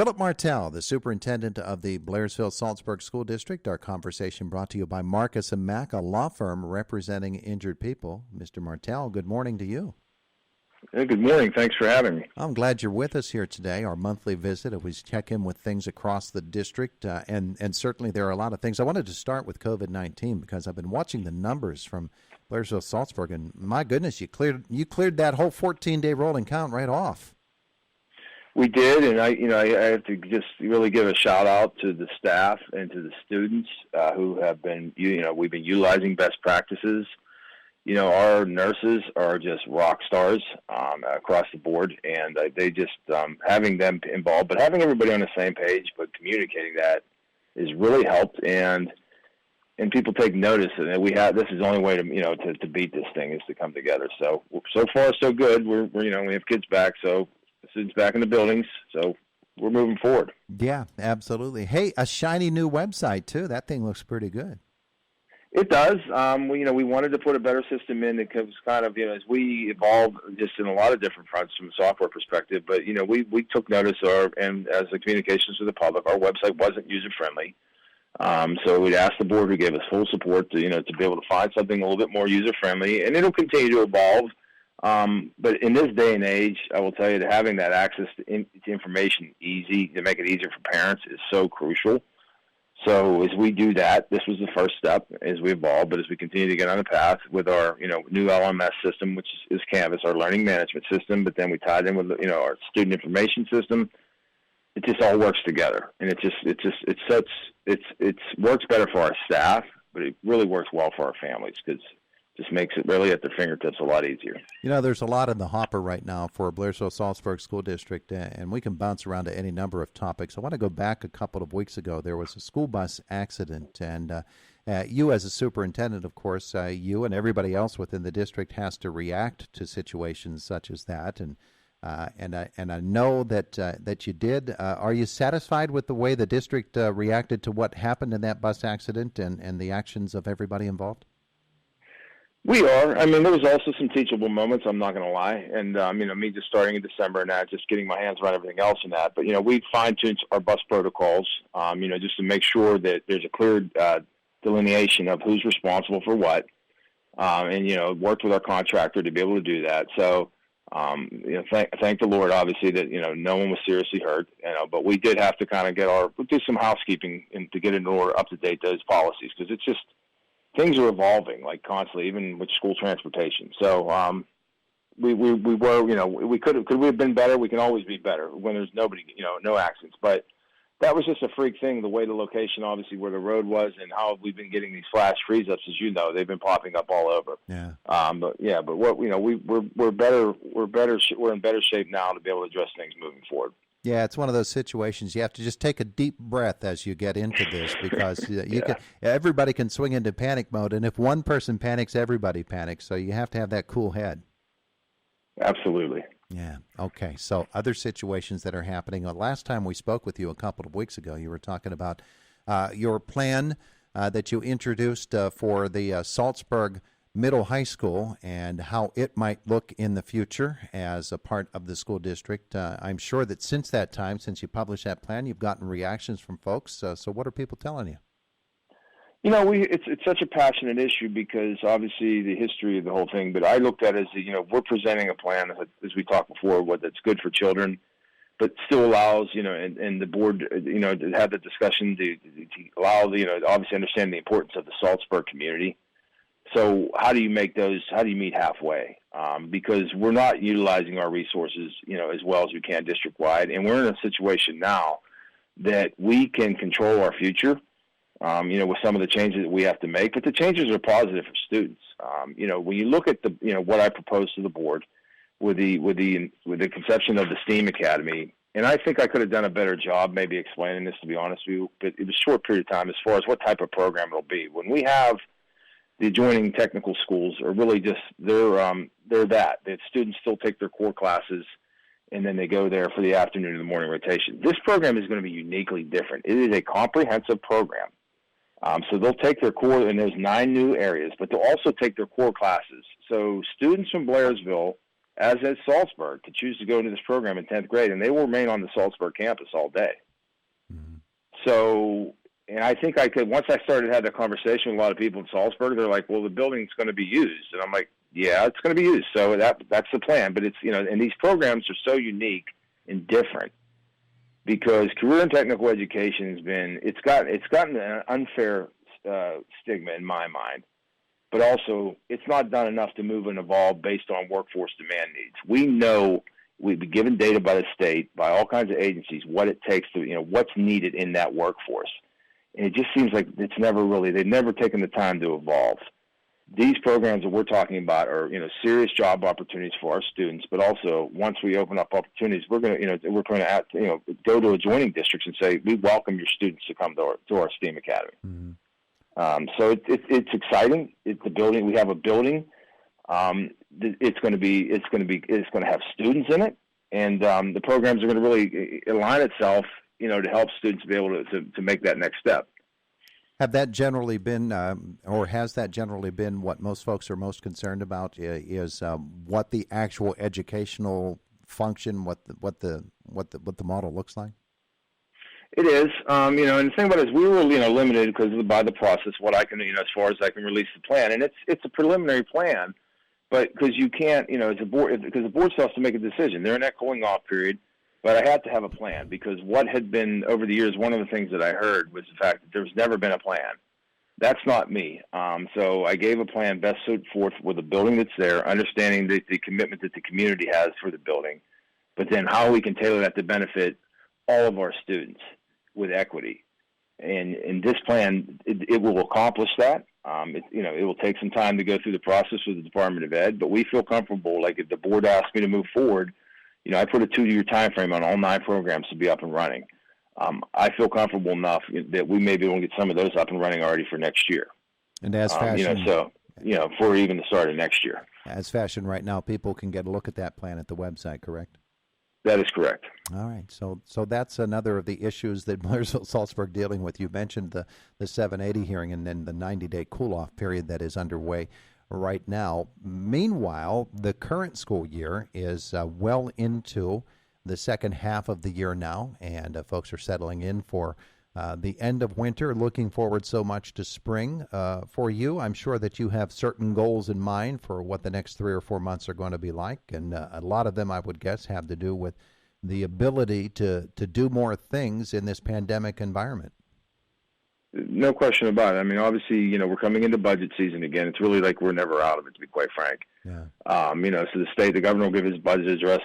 Philip Martell, the superintendent of the Blairsville-Saltsburg School District. Our conversation brought to you by Marcus & Mack, a law firm representing injured people. Mr. Martell, good morning to you. Hey, good morning. Thanks for having me. I'm glad you're with us here today. Our monthly visit, we check in with things across the district, and certainly there are a lot of things. I wanted to start with COVID-19 because I've been watching the numbers from Blairsville-Saltsburg, and my goodness, you cleared that whole 14-day rolling count right off. We did, and I have to just really give a shout out to the staff and to the students who have been, we've been utilizing best practices. Our nurses are just rock stars across the board, and they just having them involved, but having everybody on the same page, but communicating that has really helped, and people take notice, and this is the only way to beat this thing is to come together. So far so good. We have kids back, so students back in the buildings, so we're moving forward. Yeah, absolutely. Hey, a shiny new website too. That thing looks pretty good. It does. We wanted to put a better system in that was kind of, as we evolved just in a lot of different fronts from a software perspective. But, we took notice, and as the communications to the public, our website wasn't user-friendly. So we'd asked the board to give us full support to be able to find something a little bit more user-friendly, and it'll continue to evolve. But in this day and age, I will tell you that having that access to information easy, to make it easier for parents, is so crucial. So as we do that, this was the first step as we evolve, but as we continue to get on the path with our, new LMS system, which is Canvas, our learning management system, but then we tied in with, our student information system, it just all works together. And it works better for our staff, but it really works well for our families because just makes it really at their fingertips a lot easier. There's a lot in the hopper right now for Blairsville-Saltsburg School District, and we can bounce around to any number of topics. I want to go back a couple of weeks ago. There was a school bus accident, and you as a superintendent, of course, you and everybody else within the district has to react to situations such as that, and I know that you did. Are you satisfied with the way the district reacted to what happened in that bus accident and the actions of everybody involved? We are. There was also some teachable moments, I'm not going to lie. And, me just starting in December and not just getting my hands around everything else in that. But, we fine-tuned our bus protocols, just to make sure that there's a clear delineation of who's responsible for what. And, worked with our contractor to be able to do that. So, thank the Lord, obviously, that, no one was seriously hurt. But we did have to kind of do some housekeeping and to get in order, up to date those policies, because it's just, things are evolving like constantly, even with school transportation. So we were, could we have been better? We can always be better when there's nobody, no accidents. But that was just a freak thing, the way the location, obviously, where the road was, and how we've been getting these flash freeze-ups, as you know, they've been popping up all over. Yeah. But what we're better. We're in better shape now to be able to address things moving forward. Yeah, it's one of those situations you have to just take a deep breath as you get into this because everybody can swing into panic mode, and if one person panics, everybody panics. So you have to have that cool head. Absolutely. Yeah. Okay. So other situations that are happening. Last time we spoke with you a couple of weeks ago, you were talking about your plan that you introduced for the Saltsburg Middle High School and how it might look in the future as a part of the school district. I'm sure that since that time, since you published that plan, you've gotten reactions from folks. So what are people telling you? It's such a passionate issue because obviously the history of the whole thing, but I looked at it as, we're presenting a plan, as we talked before, that's good for children, but still allows, and the board, to have the discussion to allow, obviously understand the importance of the Saltsburg community. So how do you meet halfway? Because we're not utilizing our resources, as well as we can district-wide. And we're in a situation now that we can control our future, with some of the changes that we have to make. But the changes are positive for students. When you look at what I proposed to the board with the conception of the STEAM Academy, and I think I could have done a better job maybe explaining this, to be honest with you, but it was a short period of time as far as what type of program it'll be. When we have the adjoining technical schools are really just, they're that students still take their core classes and then they go there for the afternoon and the morning rotation. This program is going to be uniquely different. It is a comprehensive program. So they'll take their core, and there's 9 new areas, but they'll also take their core classes. So students from Blairsville as is Saltsburg, to choose to go into this program in 10th grade, and they will remain on the Saltsburg campus all day. Mm-hmm. So, and I think once I started having a conversation with a lot of people in Saltsburg, they're like, well, the building's going to be used. And I'm like, yeah, it's going to be used. So that's the plan. But it's, and these programs are so unique and different because career and technical education it's gotten an unfair stigma in my mind. But also, it's not done enough to move and evolve based on workforce demand needs. We know we've been given data by the state, by all kinds of agencies, what it takes to, what's needed in that workforce. And it just seems like they've never taken the time to evolve. These programs that we're talking about are, serious job opportunities for our students, but also once we open up opportunities, we're going to, go to adjoining districts and say, we welcome your students to come to our STEAM Academy. Mm-hmm. So it's exciting. It's the building. We have a building. It's going to have students in it, and the programs are going to really align itself, to help students be able to make that next step. Have that generally been, or has that generally been what most folks are most concerned about? Is what the actual educational function, what the model looks like? It is, and the thing about it is we were, limited by the process, what I can, as far as I can release the plan, and it's a preliminary plan, but because you can't, as a board, because the board still has to make a decision. They're in that cooling off period, but I had to have a plan because what had been over the years, one of the things that I heard was the fact that there's never been a plan. That's not me. So I gave a plan best suited forth with the building that's there, understanding the commitment that the community has for the building, but then how we can tailor that to benefit all of our students with equity. And in this plan, it will accomplish that. It will take some time to go through the process with the Department of Ed, but we feel comfortable, like if the board asks me to move forward, I put a 2-year time frame on all 9 programs to be up and running. I feel comfortable enough that we may be able to get some of those up and running already for next year. And as fashion, for even the start of next year. As fashion right now, people can get a look at that plan at the website, correct? That is correct. All right. So that's another of the issues that Blairsville-Saltsburg dealing with. You mentioned the 780 hearing and then the 90-day cool-off period that is underway right now. Meanwhile, the current school year is well into the second half of the year now, and folks are settling in for the end of winter, looking forward so much to spring. For you, I'm sure that you have certain goals in mind for what the next 3 or 4 months are going to be like, and a lot of them, I would guess, have to do with the ability to do more things in this pandemic environment. No question about it. I mean, obviously, we're coming into budget season again. It's really like we're never out of it, to be quite frank. Yeah. So the governor will give his budget address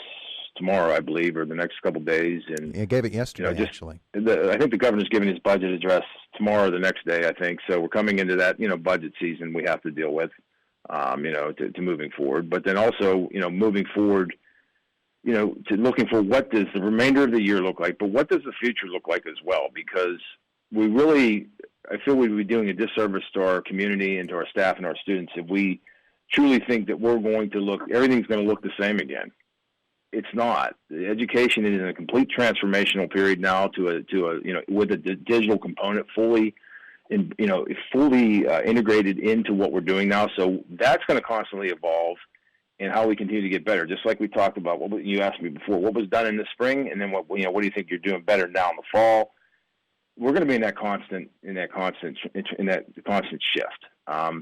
tomorrow, I believe, or the next couple of days. And he gave it yesterday, actually. I think the governor's giving his budget address tomorrow or the next day, I think. So we're coming into that, budget season we have to deal with, to moving forward. But then also, moving forward, to looking for what does the remainder of the year look like, but what does the future look like as well? Because I feel we'd be doing a disservice to our community and to our staff and our students if we truly think that everything's going to look the same again. It's not. The education is in a complete transformational period now with a digital component fully integrated into what we're doing now. So that's going to constantly evolve in how we continue to get better. Just like we talked about, you asked me before, what was done in the spring, and then what do you think you're doing better now in the fall? We're going to be in that constant shift.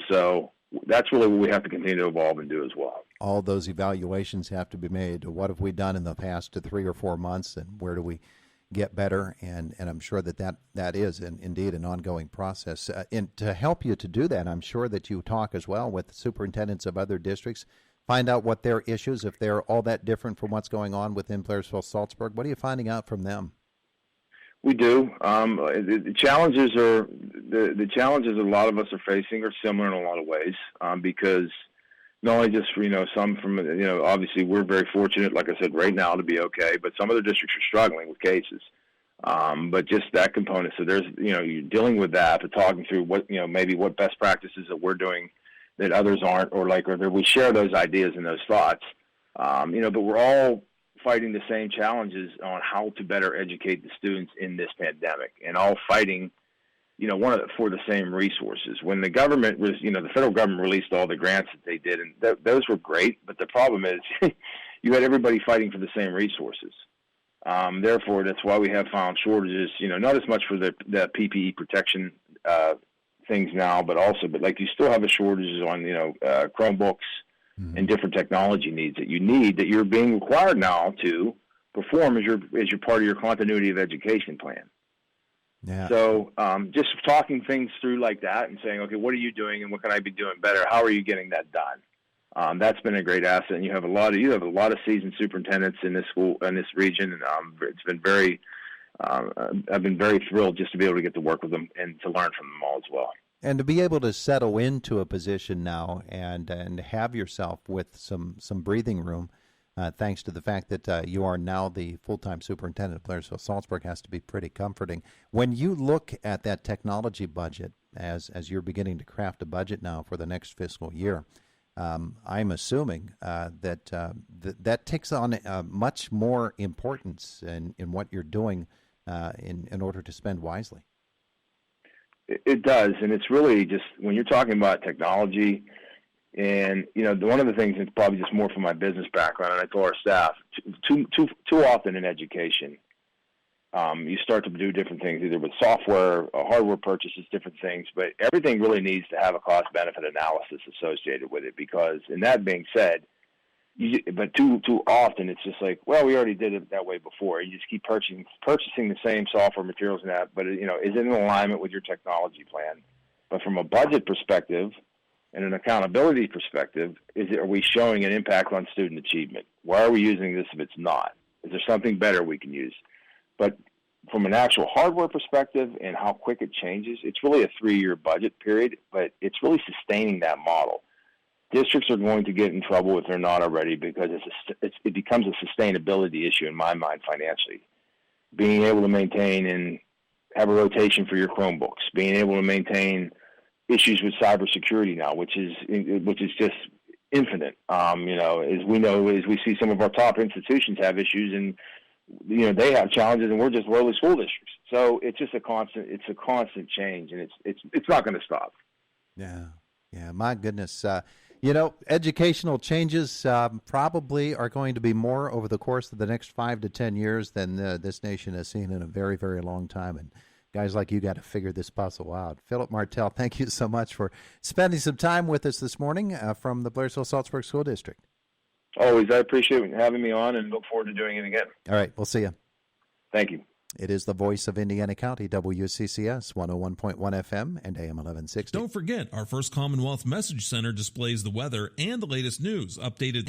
So that's really what we have to continue to evolve and do as well. All those evaluations have to be made. What have we done in the past 3 or 4 months, and where do we get better? And I'm sure that is indeed an ongoing process. And to help you to do that, I'm sure that you talk as well with superintendents of other districts, find out what their issues, if they're all that different from what's going on within Blairsville-Saltsburg. What are you finding out from them? We do. The challenges a lot of us are facing are similar in a lot of ways, because not only just some from obviously we're very fortunate, like I said, right now to be okay, but some other districts are struggling with cases. But just that component. So there's you're dealing with that, but talking through what maybe what best practices that we're doing that others aren't, or that we share those ideas and those thoughts. But we're all fighting the same challenges on how to better educate the students in this pandemic, and all fighting, for the same resources. When the government was, the federal government released all the grants that they did, and those were great. But the problem is, you had everybody fighting for the same resources. Therefore, that's why we have found shortages, not as much for the PPE protection things now, but like you still have a shortages on, Chromebooks and different technology needs that you're being required now to perform as your part of your continuity of education plan. Yeah. So just talking things through like that and saying, okay, what are you doing and what can I be doing better? How are you getting that done? That's been a great asset. And you have a lot of seasoned superintendents in this school, in this region. And it's been I've been very thrilled just to be able to get to work with them and to learn from them all as well. And to be able to settle into a position now and have yourself with some breathing room, thanks to the fact that you are now the full-time superintendent of Blairsville-Saltsburg, has to be pretty comforting. When you look at that technology budget, as you're beginning to craft a budget now for the next fiscal year, I'm assuming that takes on much more importance in what you're doing in order to spend wisely. It does, and it's really just when you're talking about technology, and one of the things that's probably just more from my business background, and I told our staff, too often in education, you start to do different things, either with software, hardware purchases, different things, but everything really needs to have a cost-benefit analysis associated with it, because, and that being said, but too often it's just like, well, we already did it that way before. You just keep purchasing the same software materials and that, but is it in alignment with your technology plan? But from a budget perspective and an accountability perspective, are we showing an impact on student achievement? Why are we using this if it's not? Is there something better we can use? But from an actual hardware perspective and how quick it changes, it's really a 3-year budget period, but it's really sustaining that model. Districts are going to get in trouble if they're not already, because it becomes a sustainability issue in my mind financially. Being able to maintain and have a rotation for your Chromebooks, being able to maintain issues with cybersecurity now, which is just infinite. As we see some of our top institutions have issues, and they have challenges, and we're just lowly school districts. So it's just a constant change, and it's not going to stop. Yeah, my goodness. Educational changes probably are going to be more over the course of the next 5 to 10 years than this nation has seen in a very, very long time. And guys like you got to figure this puzzle out. Philip Martell, thank you so much for spending some time with us this morning from the Blairsville-Saltsburg School District. Always. I appreciate having me on and look forward to doing it again. All right. We'll see you. Thank you. It is the voice of Indiana County, WCCS 101.1 FM and AM 1160. Don't forget, our First Commonwealth Message Center displays the weather and the latest news, updated